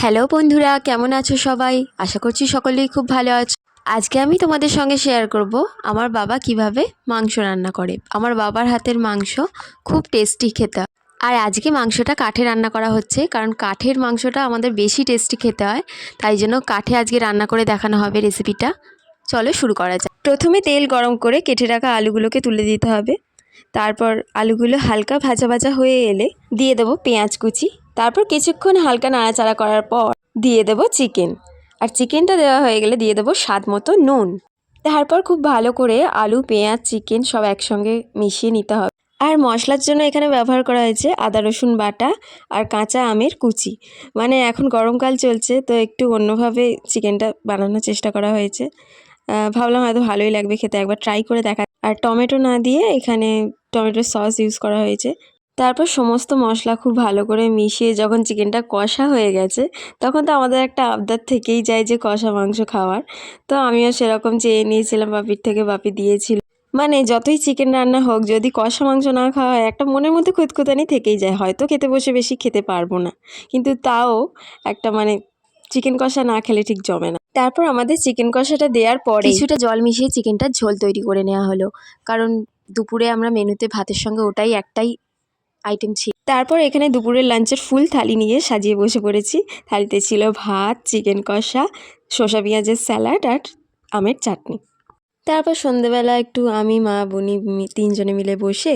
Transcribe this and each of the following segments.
Hello বন্ধুরা, কেমন আছো সবাই? আশা করছি সকলেই খুব ভালো আছো। আজকে আমি তোমাদের সঙ্গে শেয়ার করব আমার বাবা কিভাবে মাংস রান্না করে। আমার বাবার হাতের মাংস খুব টেস্টি খেতে হয়। আর আজকে মাংসটা কাঠে রান্না করা হচ্ছে, কারণ কাঠের মাংসটা আমাদের বেশি টেস্টি খেতে হয়। তাই জন্য কাঠে আজকে রান্না করে দেখানো হবে রেসিপিটা। চলো শুরু করা যাক। প্রথমে তেল গরম করে কেটে রাখা আলুগুলোকে তুলে দিতে হবে। তারপর আলুগুলো হালকা ভাজা ভাজা হয়ে এলে দিয়ে দেবো পেঁয়াজ কুচি। তারপর কিছুক্ষণ হালকা নাড়াচাড়া করার পর দিয়ে দেবো চিকেন। আর চিকেনটা দেওয়া হয়ে গেলে দিয়ে দেবো স্বাদ মতো নুন। তারপর খুব ভালো করে আলু, পেঁয়াজ, চিকেন সব একসঙ্গে মিশিয়ে নিতে হবে। আর মশলার জন্য এখানে ব্যবহার করা হয়েছে আদা রসুন বাটা আর কাঁচা আমের কুচি। মানে এখন গরমকাল চলছে, তো একটু অন্যভাবে চিকেনটা বানানোর চেষ্টা করা হয়েছে। ভাবলাম হয়তো ভালোই লাগবে খেতে, একবার ট্রাই করে দেখা। আর টমেটো না দিয়ে এখানে টমেটোর সস ইউজ করা হয়েছে। তারপর সমস্ত মশলা খুব ভালো করে মিশিয়ে যখন চিকেনটা কষা হয়ে গেছে, তখন তো আমাদের একটা আবদার থেকেই যায় যে কষা মাংস খাওয়ার। তো আমিও সেরকম চেয়ে নিয়েছিলাম বাপির থেকে, বাপি দিয়েছিল। মানে যতই চিকেন রান্না হোক, যদি কষা মাংস না খাওয়া হয় একটা মনের মধ্যে খুঁতখুঁতানি থেকেই যায়। হয়তো খেতে বসে বেশি খেতে পারবো না, কিন্তু তাও একটা চিকেন কষা না খেলে ঠিক জমে না। তারপর আমাদের চিকেন কষাটা দেওয়ার পরে কিছুটা জল মিশিয়ে চিকেনটার ঝোল তৈরি করে নেওয়া হলো, কারণ দুপুরে আমরা মেনুতে ভাতের সঙ্গে ওটাই একটাই আইটেম ছিল। তারপর এখানে দুপুরের লাঞ্চের ফুল থালি নিয়ে সাজিয়ে বসে পড়েছি। থালিতে ছিল ভাত, চিকেন কষা, শসা পেঁয়াজের স্যালাড আর আমের চাটনি। তারপর সন্ধেবেলা একটু আমি, মা, বুনি তিনজনে মিলে বসে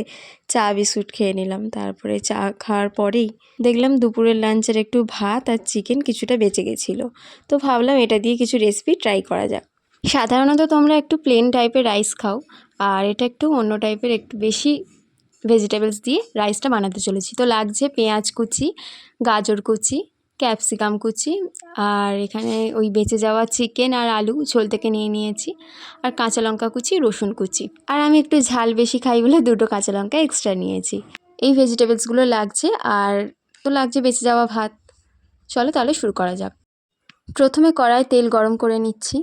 চা বিস্কুট খেয়ে নিলাম। তারপরে চা খাওয়ার পরেই দেখলাম দুপুরের লাঞ্চের একটু ভাত আর চিকেন কিছুটা বেঁচে গেছিলো। তো ভাবলাম এটা দিয়ে কিছু রেসিপি ট্রাই করা যাক। সাধারণত তোমরা একটু প্লেন টাইপের রাইস খাও, আর এটা একটু অন্য টাইপের, একটু বেশি ভেজিটেবলস দিয়ে রাইসটা বানাতে চলেছি। তো লাগছে পেঁয়াজ কুচি, গাজর কুচি, ক্যাপসিকাম কুচি, আর এখানে ওই বেঁচে যাওয়া চিকেন আর আলু ঝোল থেকে নিয়ে নিয়েছি, আর কাঁচা লঙ্কা কুচি, রসুন কুচি। আর আমি একটু ঝাল বেশি খাই বলে 2টো কাঁচা লঙ্কা এক্সট্রা নিয়েছি। এই ভেজিটেবলসগুলো লাগছে, আর তো লাগছে বেঁচে যাওয়া ভাত। চলো তাহলে শুরু করা যাক। প্রথমে কড়ায় তেল গরম করে নিচ্ছি।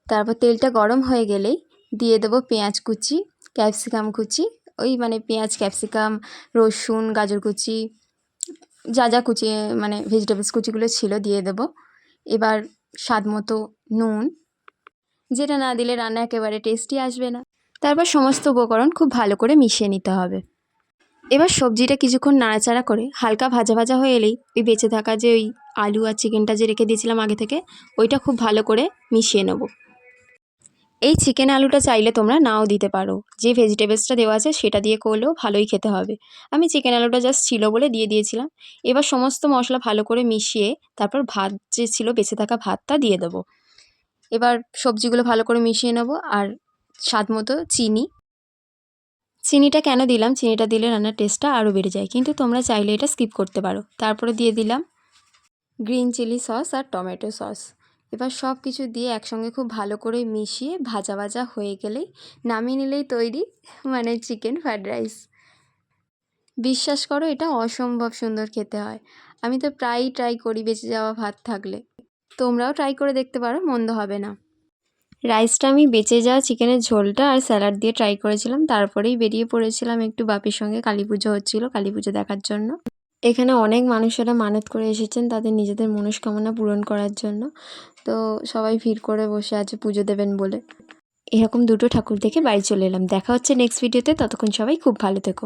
তারপর তেলটা গরম হয়ে গেলেই দিয়ে দেবো পেঁয়াজ কুচি, ক্যাপসিকাম কুচি, ওই পেঁয়াজ, ক্যাপসিকাম, রসুন, গাজর কুচি, যা যা কুচি ভেজিটেবলস কুচিগুলো ছিল দিয়ে দেবো। এবার স্বাদ মতো নুন, যেটা না দিলে রান্না একেবারে টেস্টি আসবে না। তারপর সমস্ত উপকরণ খুব ভালো করে মিশিয়ে নিতে হবে। এবার সবজিটা কিছুক্ষণ নাড়াচাড়া করে হালকা ভাজা ভাজা হয়ে এলেই ওই বেঁচে থাকা যে ওই আলু আর চিকেনটা যে রেখে দিয়েছিলাম আগে থেকে, ওইটা খুব ভালো করে মিশিয়ে নেব। এই চিকেন আলুটা চাইলে তোমরা নাও দিতে পারো, যে ভেজিটেবলসটা দেওয়া আছে সেটা দিয়ে করলেও ভালোই খেতে হবে। আমি চিকেন আলুটা জাস্ট ছিল বলে দিয়ে দিয়েছিলাম। এবার সমস্ত মশলা ভালো করে মিশিয়ে তারপর ভাত যে ছিল বেঁচে থাকা ভাতটা দিয়ে দেবো। এবার সবজিগুলো ভালো করে মিশিয়ে নেব। আর স্বাদ মতো চিনিটা কেন দিলাম, চিনিটা দিলে রান্নার টেস্টটা আরও বেড়ে যায়, কিন্তু তোমরা চাইলে এটা স্কিপ করতে পারো। তারপরে দিয়ে দিলাম গ্রিন চিলি সস আর টমেটো সস। এবার সব কিছু দিয়ে একসঙ্গে খুব ভালো করে মিশিয়ে ভাজা ভাজা হয়ে গেলেই নামিয়ে নিলেই তৈরি চিকেন ফ্রায়েড রাইস। বিশ্বাস করো, এটা অসম্ভব সুন্দর খেতে হয়। আমি তো প্রায়ই ট্রাই করি বেঁচে যাওয়া ভাত থাকলে। তোমরাও ট্রাই করে দেখতে পারো, মন্দ হবে না। রাইসটা আমি বেঁচে যাওয়া চিকেনের ঝোলটা আর স্যালাড দিয়ে ট্রাই করেছিলাম। তারপরেই বেরিয়ে পড়েছিলাম একটু বাপির সঙ্গে, কালী পুজো হচ্ছিলো, কালী পুজো দেখার জন্য। এখানে অনেক মানুষেরা মানত করে এসেছেন তাদের নিজেদের মনস্কামনা পূরণ করার জন্য। তো সবাই ভিড় করে বসে আছে পুজো দেবেন বলে। এরকম 2টো ঠাকুর দেখে বাড়ি চলে এলাম। দেখা হচ্ছে নেক্সট ভিডিওতে, ততক্ষণ সবাই খুব ভালো থেকো।